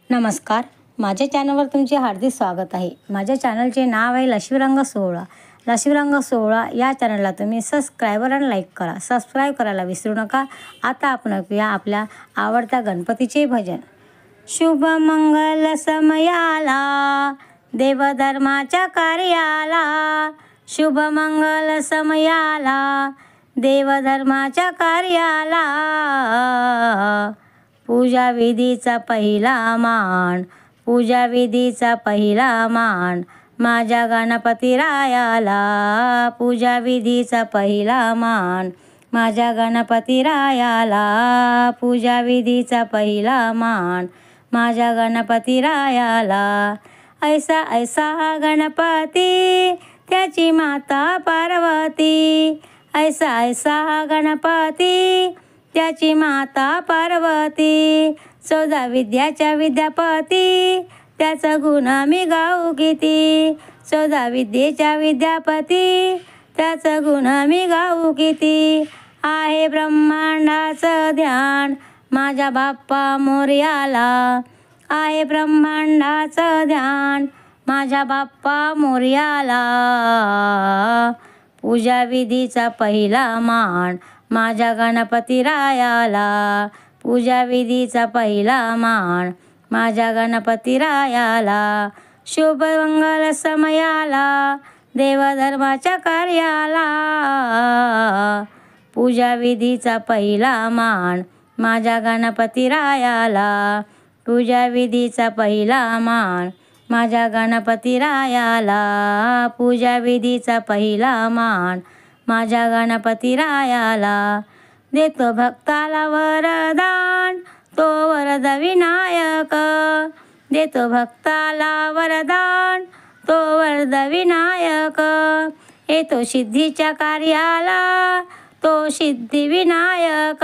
नमस्कार, माझ्या चॅनलवर तुमचे हार्दिक स्वागत आहे. माझ्या चॅनलचे नाव आहे लक्ष्मीरंग सोहळा. लक्ष्मीरंग सोहळा या चॅनलला तुम्ही सबस्क्राईबर आणि लाईक करा. सबस्क्राईब करायला विसरू नका. आता आपण ऐकूया आपल्या आवडत्या गणपतीचे भजन. शुभ मंगल समयाला देवधर्माच्या कार्याला, शुभ मंगल समयाला देवधर्माच्या कार्याला, पूजा विधीचा पहिला मान, पूजा विधीचा पहिला मान माझ्या गणपतीरायाला, पूजा विधीचा पहिला मान माझ्या गणपतीरायाला, पूजा विधीचा पहिला मान माझ्या गणपतीरायाला. ऐसा ऐसा हा गणपती त्याची माता पार्वती, ऐसा ऐसा हा गणपती त्याची माता पार्वती, 14 विद्याच्या विद्यापती त्याचा गुण मी गाऊ किती, 14 विद्येच्या विद्यापती त्याचा गुण मी गाऊ किती. आहे ब्रह्मांडाचं ध्यान माझ्या बाप्पा मोरयाला, आहे ब्रह्मांडाचं ध्यान माझ्या बाप्पा मोरयाला, पूजा विधीचा पहिला मान माझ्या गणपतीरायाला, पूजा विधीचा पहिला मान माझ्या गणपतीरायाला. शुभ मंगल समयाला देवधर्माच्या कार्याला, पूजा विधीचा पहिला मान माझ्या गणपतीरायाला, पूजा विधीचा पहिला मान माझ्या गणपतीरायाला, पूजा विधीचा पहिला मान माझ्या गणपतीरायाला. देतो भक्ताला वरदान तो वरद विनायक, देतो भक्ताला वरदान तो वरद विनायक, येतो सिद्धीच्या कार्याला तो सिद्धी विनायक,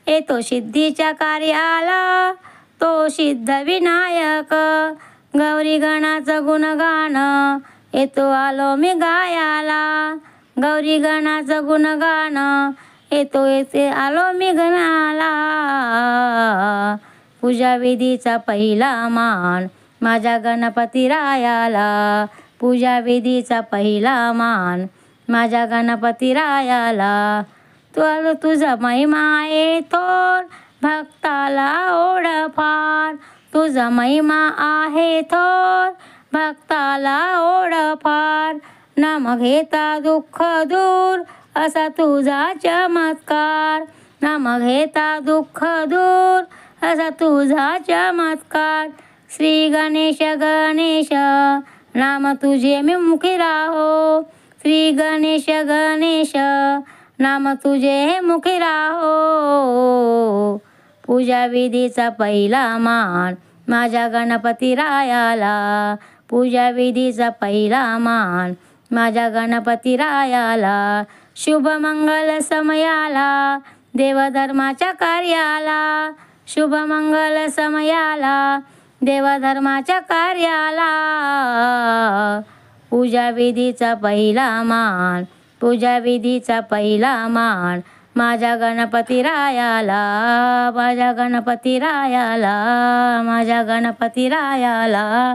येतो सिद्धीच्या कार्याला तो सिद्ध विनायक. गौरी गणाचं गुणगान येतो आलो मी गायाला, गौरी गणाचं गुणगान येते आलो मी गणाला, पूजा विधीचा पहिला मान माझ्या गणपतीरायाला, पूजा विधीचा पहिला मान माझ्या गणपतीरायाला. तुझा महिमा आहे थोर भक्ताला ओढफार, तुझा महिमा आहे थोर भक्ताला ओढफार, नाम घेता दुःख दूर असा तुझा चमत्कार, नाम घेता दुःख दूर असा तुझा चमत्कार. श्री गणेश गणेश नाम तुझे मी मुखी राहो, श्री गणेश गणेश नाम तुझे मुखी राहो, पूजा विधीचा पहिला मान माझ्या गणपतीरायाला, पूजा विधीचा पहिला मान माझ्या गणपतीरायाला. शुभ मंगल समयाला देवधर्माच्या कार्याला, शुभ मंगल समयाला देवधर्माच्या कार्याला, पूजा विधीचा पहिला मान, पूजा विधीचा पहिला मान माझ्या गणपतीरायाला, माझ्या गणपतीरायाला, माझ्या गणपतीरायाला.